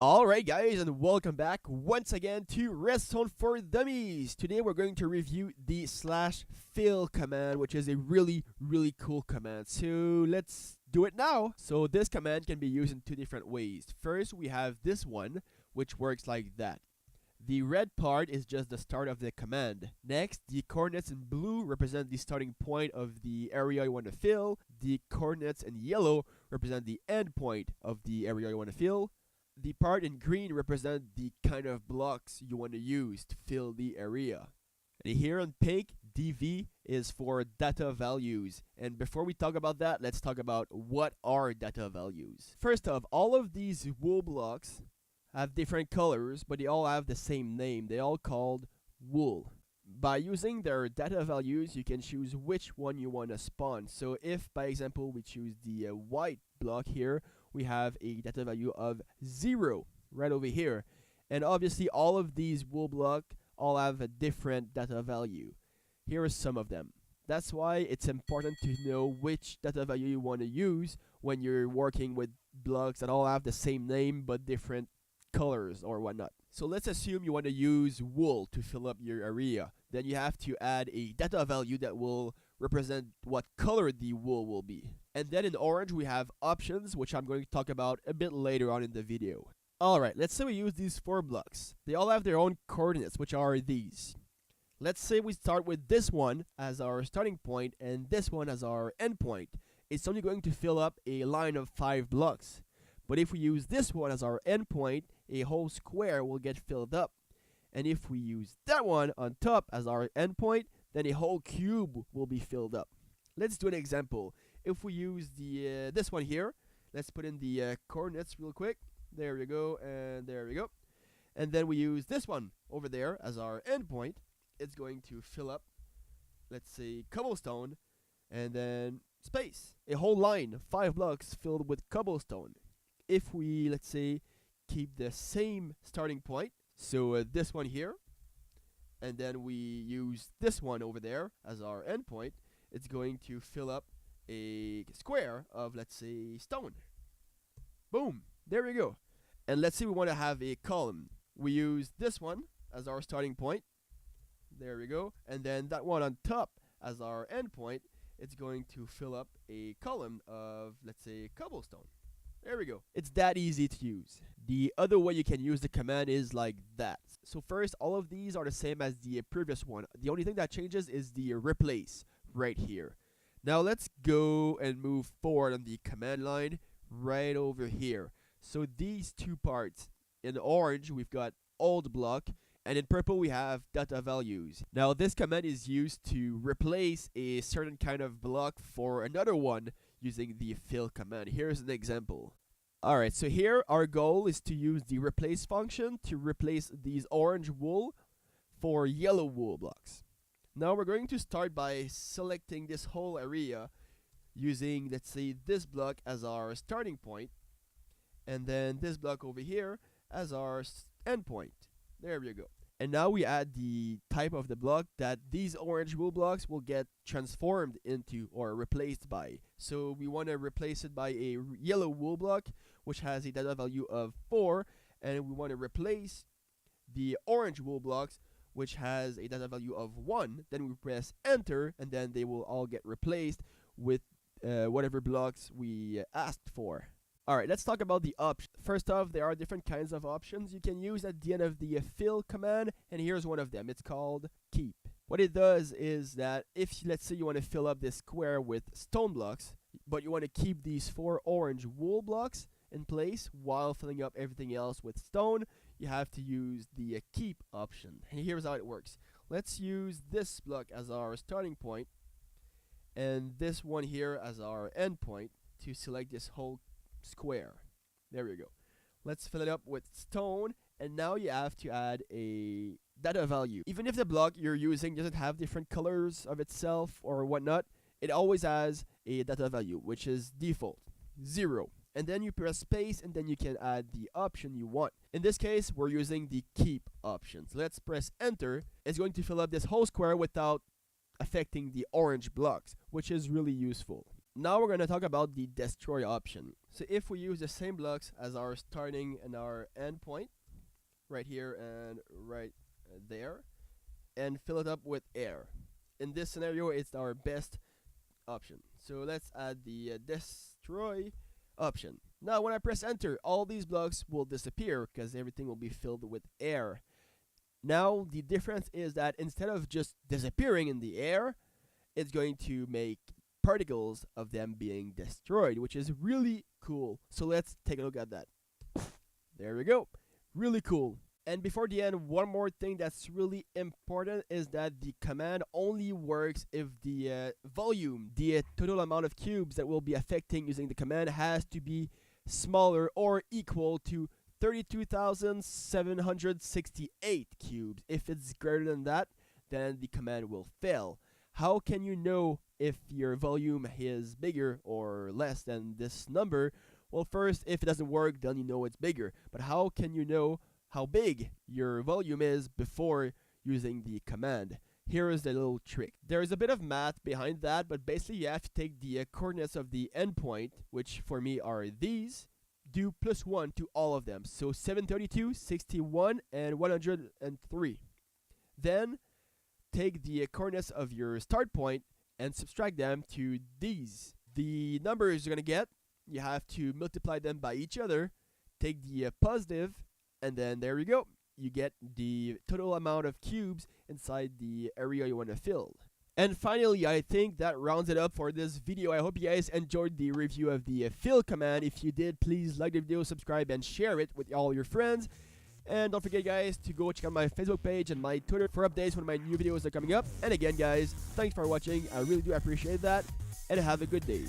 Alright guys, and welcome back once again to Redstone for Dummies. Today we're going to review the /fill command, which is a really cool command. So let's do it now. So this command can be used in two different ways. First, we have this one, which works like that. The red part is just the start of the command. Next, the coordinates in blue represent the starting point of the area you want to fill. The coordinates in yellow represent the end point of the area you want to fill. The part in green represent the kind of blocks you want to use to fill the area. And here in pink, DV is for data values. And before we talk about that, let's talk about what are data values. First off, all of these wool blocks have different colors, but they all have the same name. They all called wool. By using their data values, you can choose which one you want to spawn. So if, by example, we choose the white block here, we have a data value of 0 right over here. And obviously, all of these wool blocks all have a different data value. Here are some of them. That's why it's important to know which data value you want to use when you're working with blocks that all have the same name but different colors or whatnot. So let's assume you want to use wool to fill up your area. Then you have to add a data value that will represent what color the wool will be. And then in orange we have options, which I'm going to talk about a bit later on in the video. Alright, let's say we use these 4 blocks. They all have their own coordinates, which are these. Let's say we start with this one as our starting point and this one as our end point. It's only going to fill up a line of 5 blocks. But if we use this one as our end point, a whole square will get filled up. And if we use that one on top as our end point, then a whole cube will be filled up. Let's do an example. If we use the this one here, let's put in the coordinates real quick. There we go, and there we go. And then we use this one over there as our end point. It's going to fill up, let's say, cobblestone, and then space. A whole line, 5 blocks filled with cobblestone. If we, let's say, keep the same starting point, so this one here, and then we use this one over there as our end point, it's going to fill up a square of, let's say, stone. Boom, there we go. And let's say we want to have a column. We use this one as our starting point. There we go. And then that one on top as our end point, it's going to fill up a column of, let's say, cobblestone. There we go. It's that easy to use. The other way you can use the command is like that. So first, all of these are the same as the previous one. The only thing that changes is the replace right here. Now let's go and move forward on the command line right over here. So these two parts, in orange we've got old block, and in purple we have data values. Now this command is used to replace a certain kind of block for another one using the fill command. Here's an example. Alright, so here our goal is to use the replace function to replace these orange wool for yellow wool blocks. Now we're going to start by selecting this whole area using, let's say, this block as our starting point, and then this block over here as our end point. There we go. And now we add the type of the block that these orange wool blocks will get transformed into or replaced by. So we want to replace it by a yellow wool block, which has a data value of 4, and we want to replace the orange wool blocks, which has a data value of 1. Then we press enter, and then they will all get replaced with whatever blocks we asked for. Alright, let's talk about the options. First off, there are different kinds of options you can use at the end of the fill command, and here's one of them. It's called keep. What it does is that if, let's say, you want to fill up this square with stone blocks, but you want to keep these 4 orange wool blocks in place while filling up everything else with stone, you have to use the keep option. And here's how it works. Let's use this block as our starting point, and this one here as our end point to select this whole square. There we go. Let's fill it up with stone, and now you have to add a data value. Even if the block you're using doesn't have different colors of itself or whatnot, it always has a data value, which is default 0. And then you press space, and then you can add the option you want. In this case, we're using the keep option. So let's press enter. It's going to fill up this whole square without affecting the orange blocks, which is really useful. Now we're going to talk about the destroy option. So if we use the same blocks as our starting and our end point, right here and right there, and fill it up with air. In this scenario, it's our best option. So let's add the destroy option. Now when I press enter, all these blocks will disappear because everything will be filled with air. Now the difference is that instead of just disappearing in the air, it's going to make particles of them being destroyed, which is really cool. So let's take a look at that. There we go. Really cool. And before the end, one more thing that's really important is that the command only works if the volume, the total amount of cubes that will be affecting using the command, has to be smaller or equal to 32,768 cubes. If it's greater than that, then the command will fail. How can you know if your volume is bigger or less than this number? Well, first, if it doesn't work, then you know it's bigger. But how can you know how big your volume is before using the command? Here is the little trick. There is a bit of math behind that, but basically you have to take the coordinates of the endpoint, which for me are these, do +1 to all of them. So 732, 61, and 103. Then take the coordinates of your start point and subtract them to these. The numbers you're going to get, you have to multiply them by each other, take the positive, and then there you go. You get the total amount of cubes inside the area you want to fill. And finally, I think that rounds it up for this video. I hope you guys enjoyed the review of the fill command. If you did, please like the video, subscribe, and share it with all your friends. And don't forget, guys, to go check out my Facebook page and my Twitter for updates when my new videos are coming up. And again, guys, thanks for watching. I really do appreciate that. And have a good day.